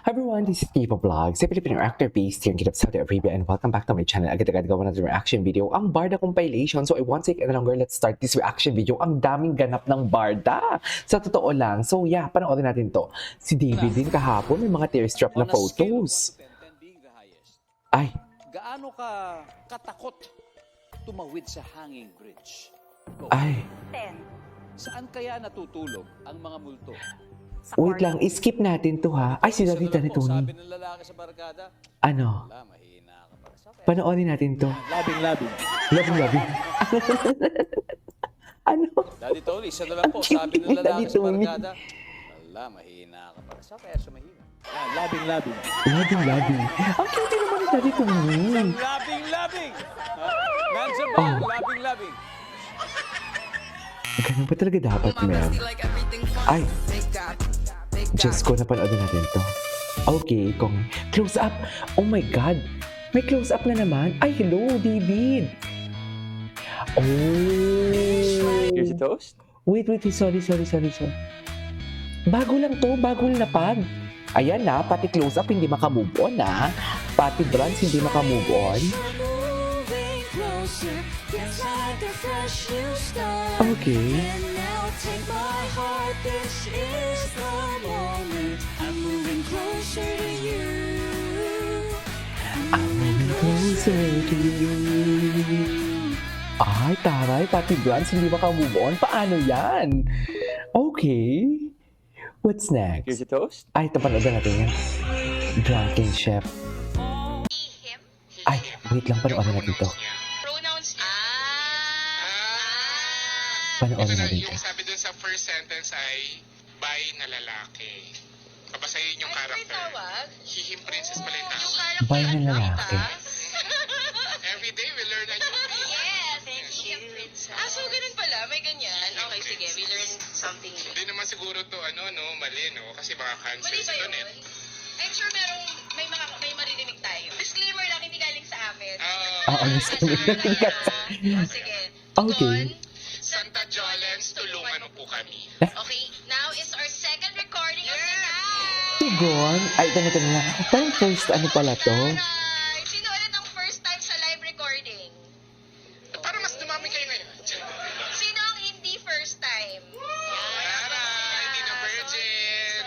Hi everyone, this is Eva Vlogs, a Filipino actor based here in Kidap, Saudi Arabia, and welcome back to my channel. Agad-agad gawa na reaction video, ang Barda compilation. So I won't take any longer, let's start this reaction video. Ang daming ganap ng Barda. Sa totoo lang. So yeah, panoorin natin to. Si David din kahapon, may mga tearstrap na photos. Ay. Gaano ka katakot tumawid sa hanging bridge? Ay. 10. Saan kaya natutulog ang mga multo? Wait lang, skip natin to ha. Ay, si Rita ni Sabi Tony. ng lalaki sa barkada, Ano? wala, mahina ka para sa akin. Panoorin natin to. Labing-labing. Labing-labing. Ano? Daddy Tony, isa na lang po. Sabi ng lalaki sa barkada, wala, mahina ka para sa akin. Kaya sumahina. Labing-labing. Labing-labing. Ang cute naman ni Daddy Tony. Labing-labing! Nandiyan ba? Oh. Labing-labing. Ganun pa talaga dapat, ma'am. Ay! Diyos ko, napanood natin to. Okay, kung close up. Oh my God! May close up na naman. Ay, hello, David! Oh! Here's the toast. Wait, sorry. Bago lang to, bagong lapag. Ayan na, pati close up hindi makamove on na. Pati brands hindi makamove on. Okay. I'm moving closer to you. Ay, taray, pati brands hindi makamove on. Paano yan? Okay. What's next? Here's the toast. Ay, tapanood natin yan. Drunken Chef. Ay, wait lang, panoorin natin to. Pronouns niya. Panoorin natin to. Yung sabi dun sa first sentence ay by na lalaki. Babasahin yung character. Hihim princess pala yung tawag. By na lalaki. Every day we learn a new thing. Yes, hihim princess. So ganun pala, may ganyan. Okay, sige, we learn something new. Hindi naman siguro to mali no kasi baka cancel Mali ba si yun? Tonet. I'm sure may maririnig tayo. Disclaimer lang, hindi galing sa amin. Oo, disclaimer. Sige. Okay. Santa Jolens, tulungan mo po kami. Okay, now is our second recording of the night. Tugon? Ay, ito na. Parang first ano pala to? Alright. Sino ulit ang first time sa live recording? Para mas dumami kayo ngayon. Sino ang hindi first time? Tara, hindi na virgin.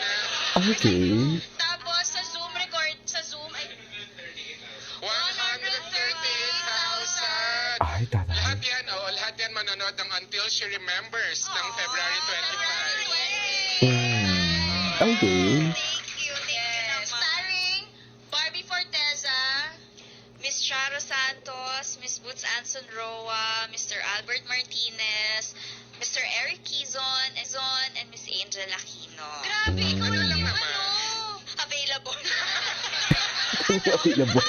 Okay. Tapos sa Zoom ay 138,000. Ay, taray. Lahat yan manonood ng Until She Remembers ng February 25. Okay. Thank you naman. Starring Barbie Forteza, Miss Charo Santos, Miss Boots Anson Roa, Mr. Albert Martinez, Mr. Eric Quizon, and Miss Angel Aquino. Grabe, ikaw lang yung available. Available.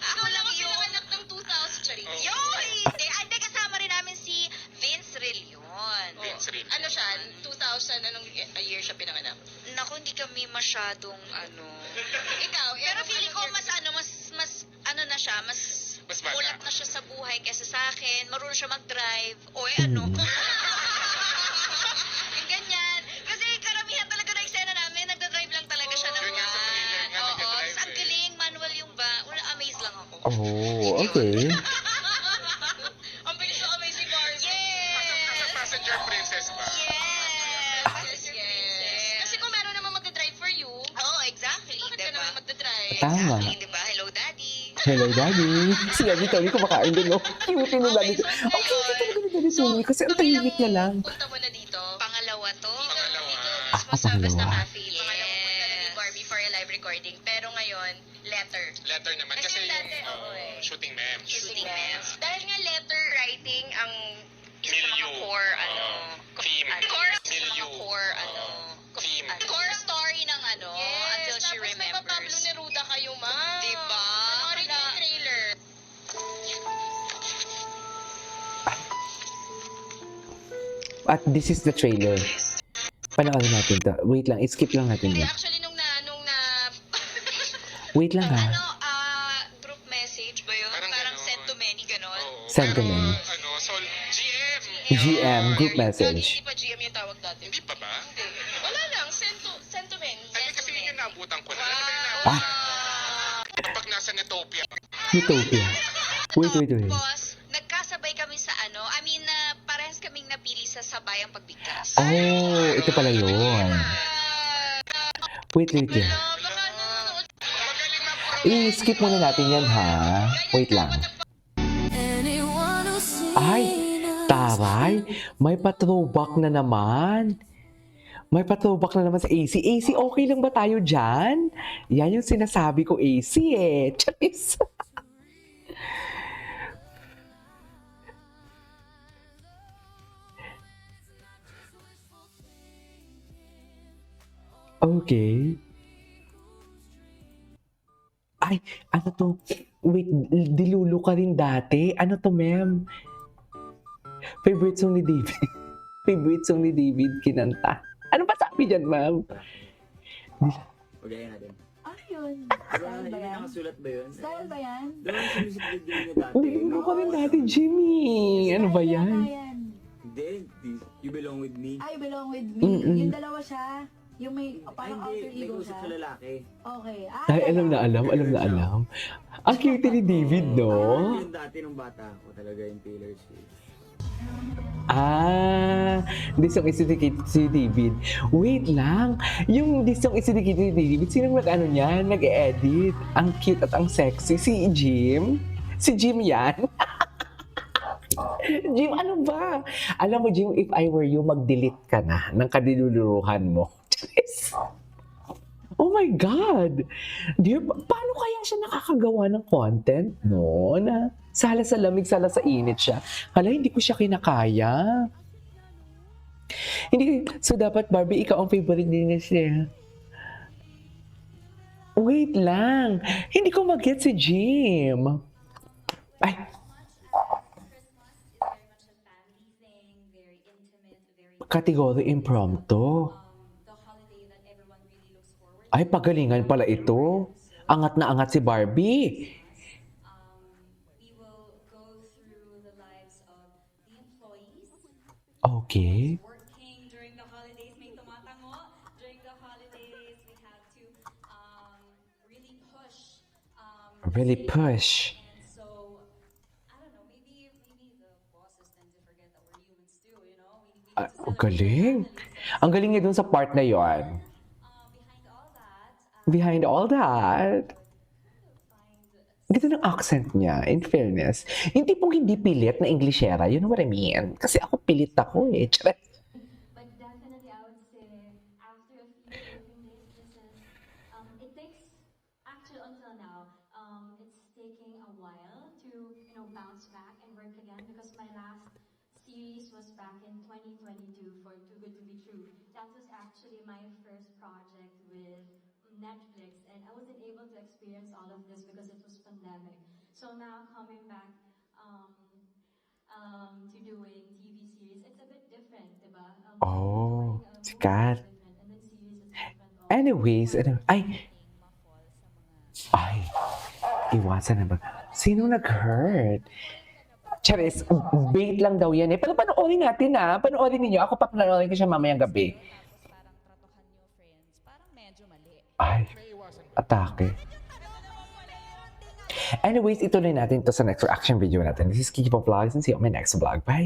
Ako lang yung anak ng 2000. Sorry. Yoy! Hindi, kasama rin namin si Vince Relion. Vince Relion. Ano siya? 2000, anong year siya pinanganak? Naku, hindi kami masyadong Ikaw, pero feeling ko mas ano na siya, mas bata. mulat na siya sa buhay kaysa sa akin. Marunong siya mag-drive. Yung ganyan. Kasi karamihan talaga na eksena namin, nagda-drive lang talaga siya ng Yun nga sa trailer nga, Oo, nagda-drive tapos ang galing, manual yung ba. Amaze lang ako. Oh, okay. Ang bilis na amazing car. Nasa Yes! passenger princess ba? Yes! Kasi kung meron naman magdadrive for you, exactly. Bakit ka naman magdadrive? Tama. Exactly, diba? Hello, Daddy. Hello, Daddy. Si Daddy Tony kumakain din, no? Cute ni Daddy Tony. Ang cute talaga ni Daddy Tony kasi ang tahimik niya lang. Punta mo na dito. Pangalawa to. Pangalawa. Dito mismo sa pangalawa. Basta Cafe. Yes. Pangalawang punta na ni Barbie for a live recording. Pero ngayon, letter. Letter naman kasi Kasi dati, yung shooting memes. Shooting memes. Dahil nga letter writing ang isa sa mga Milieu. core, Theme. core, isa sa Milieu. mga core, Theme. core story ng Until She Remembers. Tapos may Pablo Neruda kayo, ma. Diba? Panoorin niyo yung trailer. At this is the trailer. Panoorin natin to. Wait lang, skip lang natin Hindi, yan. actually, nung na, Wait lang ha. group message ba yun? Parang Parang ganon. send to many, ganon. Oo. Send to Pero, many. GM. GM, group message. Hindi pa GM yung tawag dati. Hindi pa ba? Hindi. Wala lang, send to many. Ay, kasi yun yung nalimutan ko na. Ano ba yung Ah. naabutan ko? Kapag nasa Netopia. Utopia. Wait. Tapos, nagkasabay kami sa parehas kaming napili sa sabayang pagbigkas. Oh, ito pala yun. Wait. Baka nanonood. Magaling na I-skip muna natin yan, ha? Wait lang. Ay, taray. May pa-throwback na naman. May pa-throwback na naman sa AC. AC, okay lang ba tayo dyan? Yan yung sinasabi ko, AC eh. Charis. Okay. Ay, ano to? Wait, dilulo ka rin dati? Ano to, ma'am? Favorite song ni David. Favorite song ni David kinanta. Ano ba sabi dyan, ma'am? Pagaya natin. Yun. Style Style ba Yung yan? nakasulat ba yun? Style ba yan? Doon yung music video niya dati. Dilulo ka rin dati, Jimmy. Ano ba Style yan? Hindi, You Belong With Me. I belong with me. Mm-mm. Yung dalawa siya. Yung may parang Ay, alter hindi. May ego usap siya. sa lalaki. Okay. Ay, alam na alam. Ang cute ni David, no? Yung dati nung bata ako talaga yung Taylor Swift. Disong isinikit si David. Wait lang. Yung disong isinikit ni David, sinong nag-ano niyan? Nag-edit. Ang cute at ang sexy. Si Jim? Si Jim yan? Jim, ano ba? Alam mo, Jim, if I were you, mag-delete ka na ng kadiluluruhan mo. Oh my God! Dear, paano kaya siya nakakagawa ng content, no? Na sala sa lamig, sala sa init siya. Hala, hindi ko siya kinakaya. Hindi, so dapat, Barbie, ikaw ang favorite din niya. Wait lang. Hindi ko mag-get si Jim. Ay, kategory impromptu. Ay, pagalingan pala ito. Angat na angat si Barbie. We will go through the lives of the employees Okay. working during the holidays. May tumatango. During the holidays, we have to really push. Really sales. push. And so, I don't know, maybe the bosses tend to forget that we're humans too, you know? We need to Ang celebrate galing. families. Ang galing niya dun sa part na yon. Behind all that, Behind all that. Ganda ng accent niya, in fairness. Yung tipong hindi pilit na Englishera, you know what I mean? Kasi ako pilit ako eh. Charet. But definitely, I would say after a few taping days, it takes actually until now, it's taking a while to bounce back and work again because my last series was back in 2022 for Too Good to Be True. That was actually my first project with Netflix, and I wasn't able to experience all of this because it was pandemic. So now coming back to doing TV series, it's a bit different, diba? Oh, Doing a sikat. movie is different, and then series is different also. Anyways, ay, iwasan na ba? Sino nag-hurt? Charis, bait lang daw yan eh. Pero panoorin natin ah. Panoorin ninyo. Ako pa panoorin ko siya mamayang gabi. Parang tratohan nyo, friends. Parang medyo mali. Ay, atake. Anyways, ituloy natin to sa next reaction video natin. This is Kiki Vlogs and see you on my next vlog. Bye!